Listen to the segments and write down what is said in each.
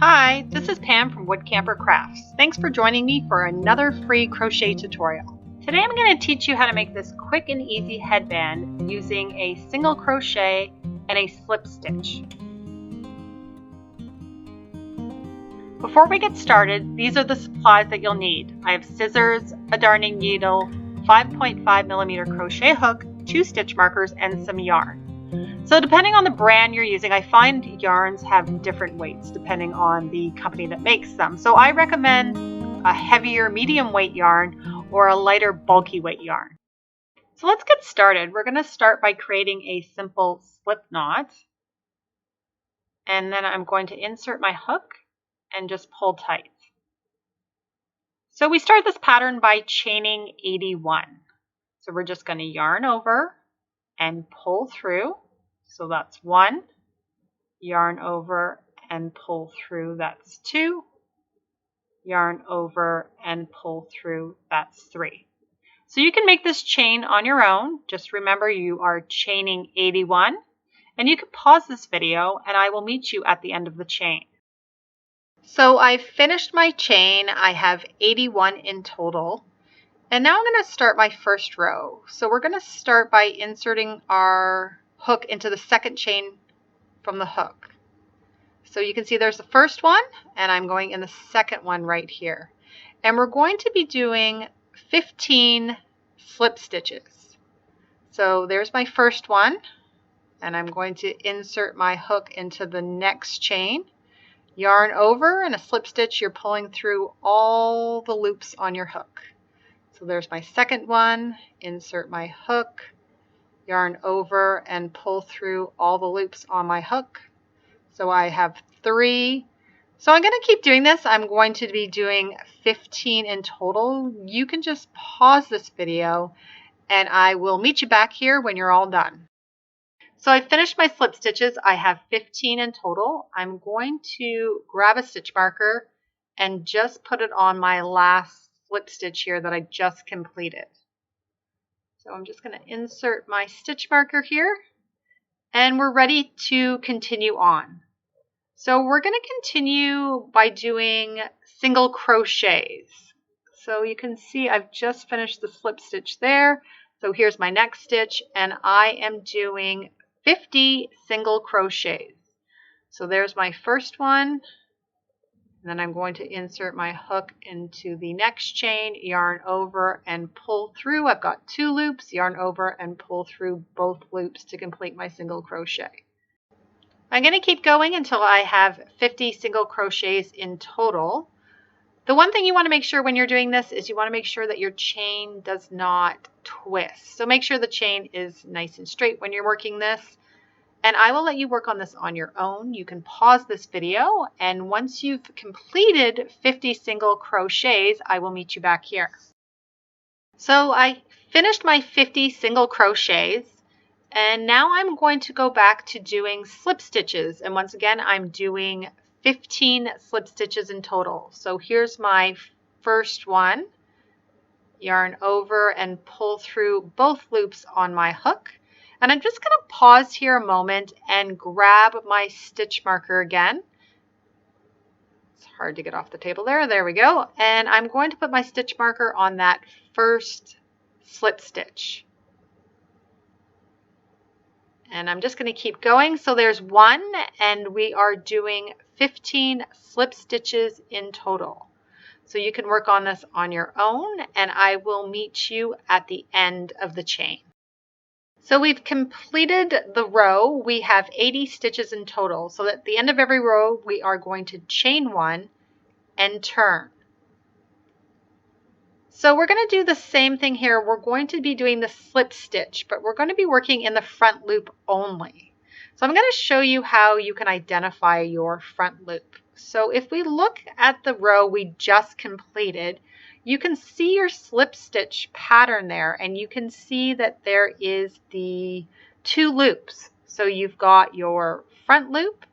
Hi, this is Pam from Woodcamper Crafts. Thanks for joining me for another free crochet tutorial. Today I'm going to teach you how to make this quick and easy headband using a single crochet and a slip stitch. Before we get started, these are the supplies that you'll need. I have scissors, a darning needle, 5.5mm crochet hook, 2 stitch markers, and some yarn. So depending on the brand you're using, I find yarns have different weights depending on the company that makes them. So I recommend a heavier medium weight yarn or a lighter bulky weight yarn. So let's get started. We're going to start by creating a simple slip knot. And then I'm going to insert my hook and just pull tight. So we start this pattern by chaining 81. So we're just going to yarn over and pull through. So that's 1, yarn over and pull through, that's 2, yarn over and pull through, that's 3. So you can make this chain on your own. Just remember you are chaining 81, and you can pause this video and I will meet you at the end of the chain. So I've finished my chain. I have 81 in total. And now I'm going to start my first row. So we're going to start by inserting our hook into the second chain from the hook. So you can see there's the first one, and I'm going in the second one right here. And we're going to be doing 15 slip stitches. So there's my first one, and I'm going to insert my hook into the next chain, yarn over, and a slip stitch. You're pulling through all the loops on your hook. So there's my second one, insert my hook, yarn over and pull through all the loops on my hook. So I have 3. So I'm going to keep doing this. I'm going to be doing 15 in total. You can just pause this video and I will meet you back here when you're all done. So I finished my slip stitches. I have 15 in total. I'm going to grab a stitch marker and just put it on my last slip stitch here that I just completed. So I'm just going to insert my stitch marker here, and we're ready to continue on. So we're going to continue by doing single crochets. So you can see I've just finished the slip stitch there. So here's my next stitch, and I am doing 50 single crochets. So there's my first one. And then I'm going to insert my hook into the next chain, yarn over and pull through. I've got 2 loops, yarn over and pull through both loops to complete my single crochet. I'm going to keep going until I have 50 single crochets in total. The one thing you want to make sure when you're doing this is you want to make sure that your chain does not twist. So make sure the chain is nice and straight when you're working this. And I will let you work on this on your own. You can pause this video, and once you've completed 50 single crochets, I will meet you back here. So I finished my 50 single crochets, and now I'm going to go back to doing slip stitches. And once again, I'm doing 15 slip stitches in total. So here's my first one. Yarn over and pull through both loops on my hook. And I'm just going to pause here a moment and grab my stitch marker again. It's hard to get off the table there. There we go. And I'm going to put my stitch marker on that first slip stitch. And I'm just going to keep going. So there's 1, and we are doing 15 slip stitches in total. So you can work on this on your own, and I will meet you at the end of the chain. So we've completed the row. We have 80 stitches in total. So at the end of every row, we are going to chain 1 and turn. So we're going to do the same thing here. We're going to be doing the slip stitch, but we're going to be working in the front loop only. So I'm going to show you how you can identify your front loop. So if we look at the row we just completed, you can see your slip stitch pattern there, and you can see that there is the 2 loops. So you've got your front loop,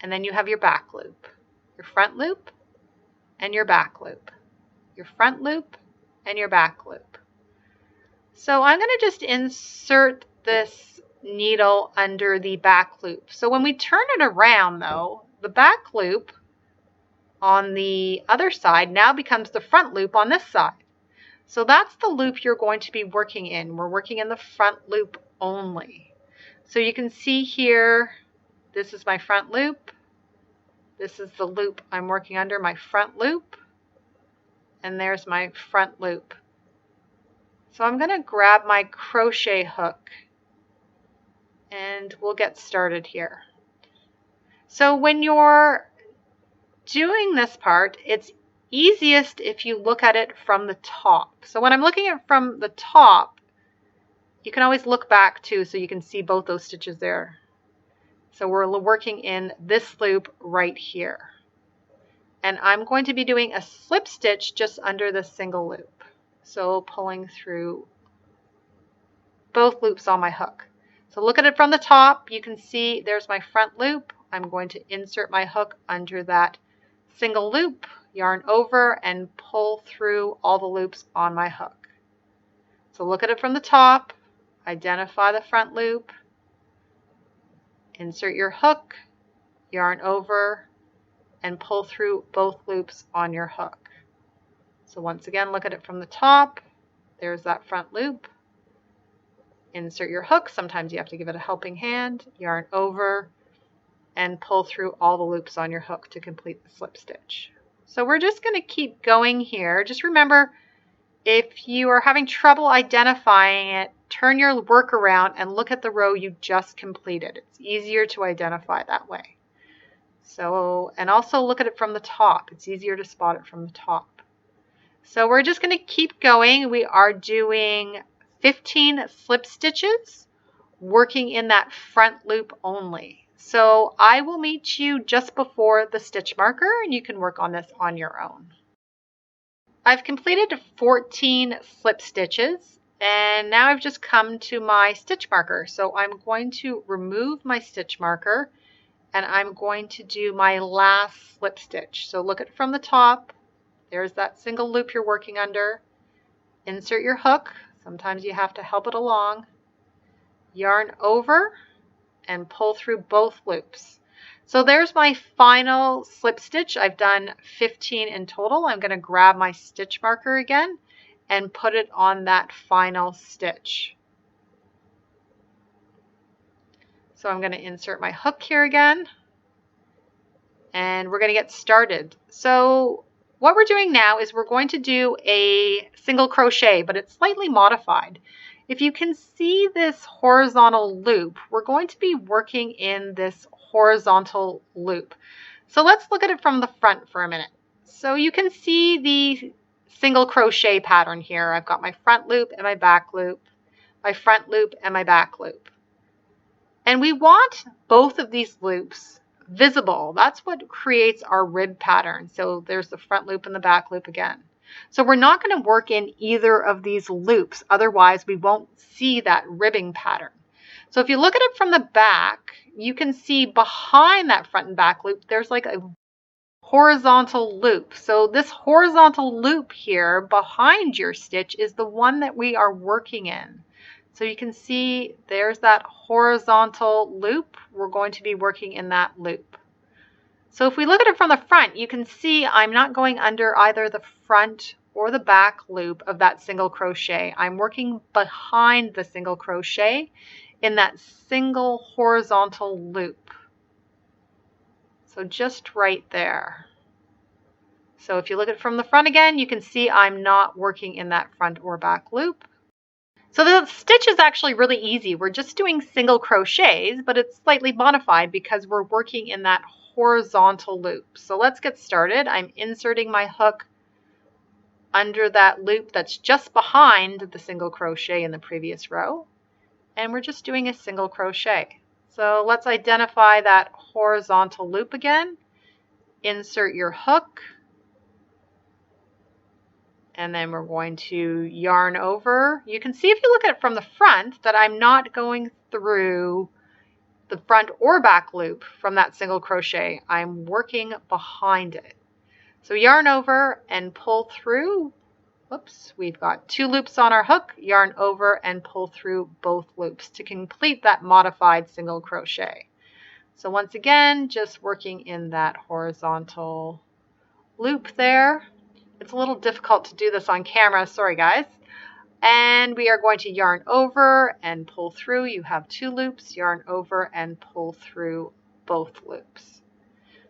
and then you have your back loop. Your front loop and your back loop. Your front loop and your back loop. So I'm going to just insert this needle under the back loop. So when we turn it around though, the back loop on the other side now becomes the front loop on this side. So that's the loop you're going to be working in. We're working in the front loop only. So you can see here, this is my front loop. This is the loop I'm working under, my front loop. And there's my front loop. So I'm going to grab my crochet hook and we'll get started here. So when you're doing this part, it's easiest if you look at it from the top. So when I'm looking at it from the top, you can always look back too so you can see both those stitches there. So we're working in this loop right here. And I'm going to be doing a slip stitch just under the single loop. So pulling through both loops on my hook. So look at it from the top. You can see there's my front loop. I'm going to insert my hook under that single loop, yarn over, and pull through all the loops on my hook. So look at it from the top, identify the front loop, insert your hook, yarn over, and pull through both loops on your hook. So once again, look at it from the top. There's that front loop. Insert your hook. Sometimes you have to give it a helping hand. Yarn over and pull through all the loops on your hook to complete the slip stitch. So we're just going to keep going here. Just remember, if you are having trouble identifying it, turn your work around and look at the row you just completed. It's easier to identify that way. So, and also look at it from the top. It's easier to spot it from the top. So we're just going to keep going. We are doing 15 slip stitches, working in that front loop only. So I will meet you just before the stitch marker and you can work on this on your own. I've completed 14 slip stitches and now I've just come to my stitch marker. So I'm going to remove my stitch marker and I'm going to do my last slip stitch. So look at it from the top. There's that single loop you're working under. Insert your hook. Sometimes you have to help it along. Yarn over and pull through both loops. So there's my final slip stitch. I've done 15 in total. I'm going to grab my stitch marker again and put it on that final stitch. So I'm going to insert my hook here again and we're going to get started. So what we're doing now is we're going to do a single crochet, but it's slightly modified. If you can see this horizontal loop, we're going to be working in this horizontal loop. So let's look at it from the front for a minute. So you can see the single crochet pattern here. I've got my front loop and my back loop, my front loop and my back loop. And we want both of these loops visible. That's what creates our rib pattern. So there's the front loop and the back loop again. So we're not going to work in either of these loops. Otherwise, we won't see that ribbing pattern. So if you look at it from the back, you can see behind that front and back loop, there's like a horizontal loop. So this horizontal loop here behind your stitch is the one that we are working in. So you can see there's that horizontal loop. We're going to be working in that loop. So if we look at it from the front, you can see I'm not going under either the front or the back loop of that single crochet. I'm working behind the single crochet in that single horizontal loop. So just right there. So if you look at it from the front again, you can see I'm not working in that front or back loop. So the stitch is actually really easy. We're just doing single crochets, but it's slightly modified because we're working in that horizontal loop. So let's get started. I'm inserting my hook under that loop that's just behind the single crochet in the previous row. And we're just doing a single crochet. So let's identify that horizontal loop again. Insert your hook. And then we're going to yarn over. You can see if you look at it from the front that I'm not going through the front or back loop from that single crochet. I'm working behind it. So yarn over and pull through. Whoops, we've got 2 loops on our hook. Yarn over and pull through both loops to complete that modified single crochet. So once again, just working in that horizontal loop there. It's a little difficult to do this on camera, sorry guys. And we are going to yarn over and pull through. You have 2 loops, yarn over and pull through both loops.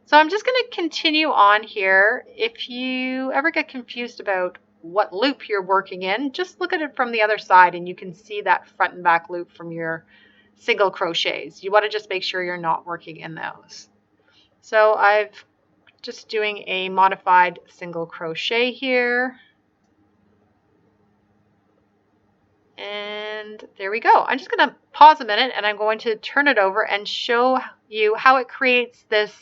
So I'm just going to continue on here. If you ever get confused about what loop you're working in, just look at it from the other side and you can see that front and back loop from your single crochets. You want to just make sure you're not working in those. So I've just doing a modified single crochet here. And there we go. I'm just going to pause a minute and I'm going to turn it over and show you how it creates this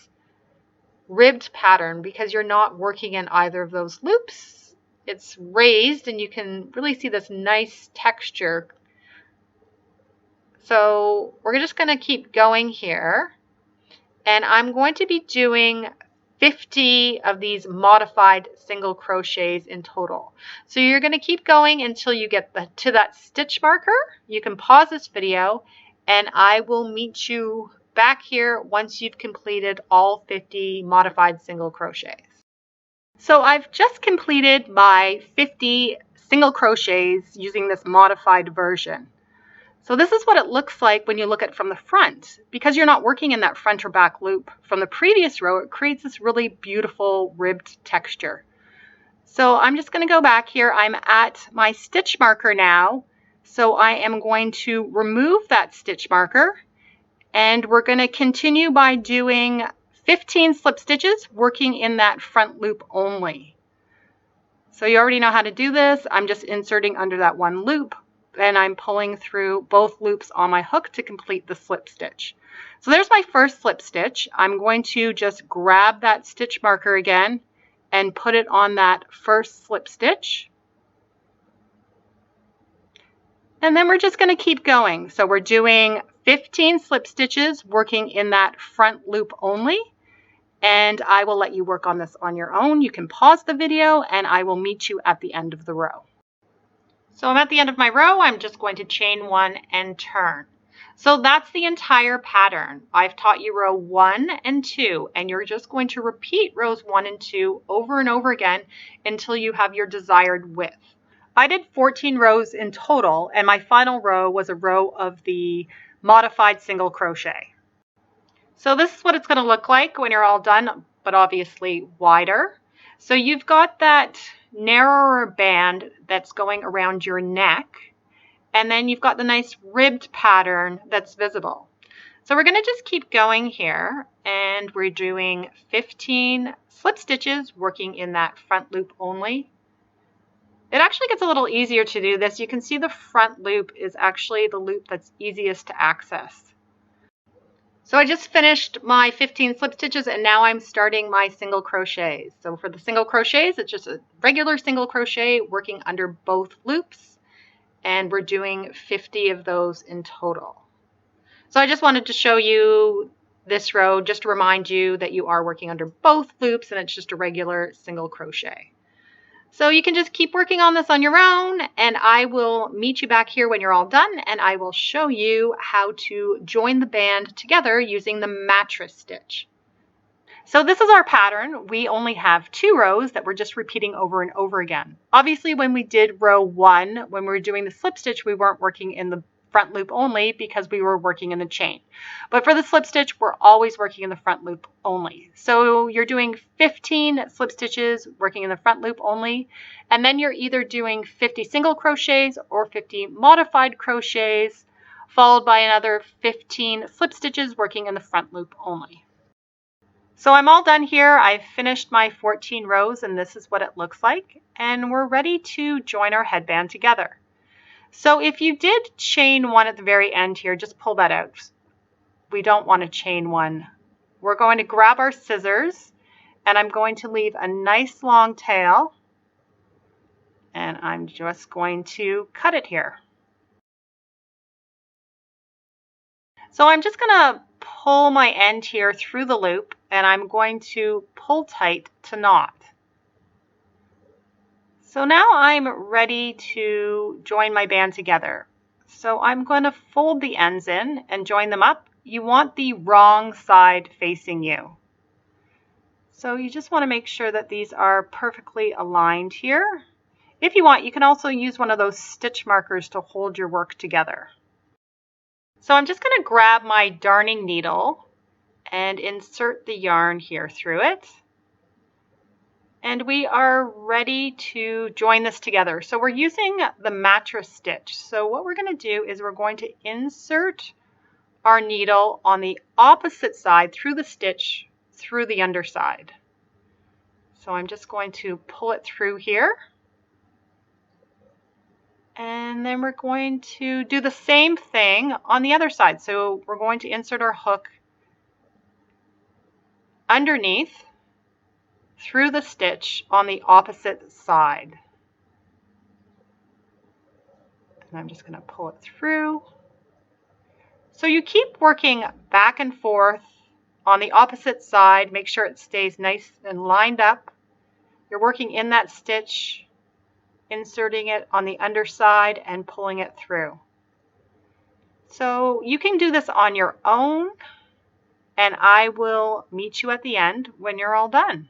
ribbed pattern because you're not working in either of those loops. It's raised and you can really see this nice texture. So we're just going to keep going here. And I'm going to be doing 50 of these modified single crochets in total. So you're going to keep going until you get to that stitch marker. You can pause this video and I will meet you back here once you've completed all 50 modified single crochets. So I've just completed my 50 single crochets using this modified version. So this is what it looks like when you look at it from the front. Because you're not working in that front or back loop from the previous row, it creates this really beautiful ribbed texture. So I'm just going to go back here. I'm at my stitch marker now. So I am going to remove that stitch marker and we're going to continue by doing 15 slip stitches working in that front loop only. So you already know how to do this. I'm just inserting under that one loop. And I'm pulling through both loops on my hook to complete the slip stitch. So there's my first slip stitch. I'm going to just grab that stitch marker again and put it on that first slip stitch. And then we're just going to keep going. So we're doing 15 slip stitches working in that front loop only. And I will let you work on this on your own. You can pause the video and I will meet you at the end of the row. So I'm at the end of my row, I'm just going to chain 1 and turn. So that's the entire pattern. I've taught you row 1 and 2, and you're just going to repeat rows 1 and 2 over and over again until you have your desired width. I did 14 rows in total, and my final row was a row of the modified single crochet. So this is what it's going to look like when you're all done, but obviously wider. So you've got that narrower band that's going around your neck, and then you've got the nice ribbed pattern that's visible. So we're going to just keep going here, and we're doing 15 slip stitches working in that front loop only. It actually gets a little easier to do this. You can see the front loop is actually the loop that's easiest to access. So I just finished my 15 slip stitches and now I'm starting my single crochets. So for the single crochets, it's just a regular single crochet working under both loops, and we're doing 50 of those in total. So I just wanted to show you this row just to remind you that you are working under both loops and it's just a regular single crochet. So you can just keep working on this on your own, and I will meet you back here when you're all done, and I will show you how to join the band together using the mattress stitch. So this is our pattern. We only have 2 rows that we're just repeating over and over again. Obviously, when we did row 1, when we were doing the slip stitch, we weren't working in the front loop only because we were working in the chain. But for the slip stitch, we're always working in the front loop only. So you're doing 15 slip stitches working in the front loop only, and then you're either doing 50 single crochets or 50 modified crochets, followed by another 15 slip stitches working in the front loop only. So I'm all done here. I've finished my 14 rows and this is what it looks like, and we're ready to join our headband together. So if you did chain 1 at the very end here, just pull that out. We don't want to chain 1. We're going to grab our scissors and I'm going to leave a nice long tail, and I'm just going to cut it here. So I'm just going to pull my end here through the loop and I'm going to pull tight to knot. So now I'm ready to join my band together. So I'm going to fold the ends in and join them up. You want the wrong side facing you. So you just want to make sure that these are perfectly aligned here. If you want, you can also use one of those stitch markers to hold your work together. So I'm just going to grab my darning needle and insert the yarn here through it. And we are ready to join this together. So we're using the mattress stitch. So what we're going to do is we're going to insert our needle on the opposite side through the stitch through the underside. So I'm just going to pull it through here. And then we're going to do the same thing on the other side. So we're going to insert our hook underneath through the stitch on the opposite side. And I'm just going to pull it through. So you keep working back and forth on the opposite side. Make sure it stays nice and lined up. You're working in that stitch, inserting it on the underside and pulling it through. So you can do this on your own, and I will meet you at the end when you're all done.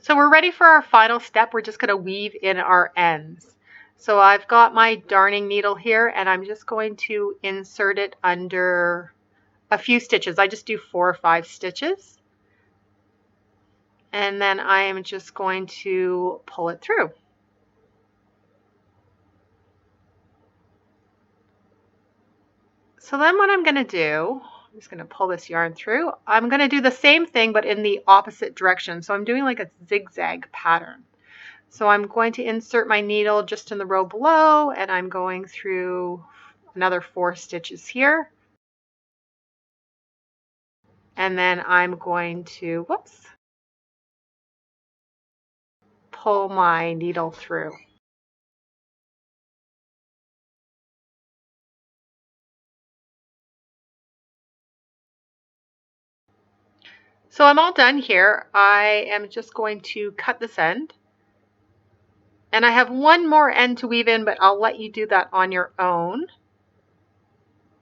So we're ready for our final step. We're just going to weave in our ends. So I've got my darning needle here, and I'm just going to insert it under a few stitches. I just do 4 or 5 stitches. And then I am just going to pull it through. So then what I'm going to do, I'm just going to pull this yarn through. I'm going to do the same thing, but in the opposite direction. So I'm doing like a zigzag pattern. So I'm going to insert my needle just in the row below, and I'm going through another 4 stitches here. And then I'm going to, pull my needle through. So I'm all done here. I am just going to cut this end. And I have one more end to weave in, but I'll let you do that on your own.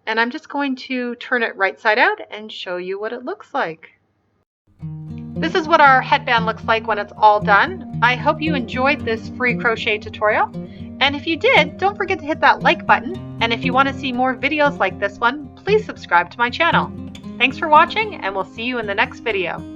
And I'm just going to turn it right side out and show you what it looks like. This is what our headband looks like when it's all done. I hope you enjoyed this free crochet tutorial. And if you did, don't forget to hit that like button. And if you want to see more videos like this one, please subscribe to my channel. Thanks for watching, and we'll see you in the next video.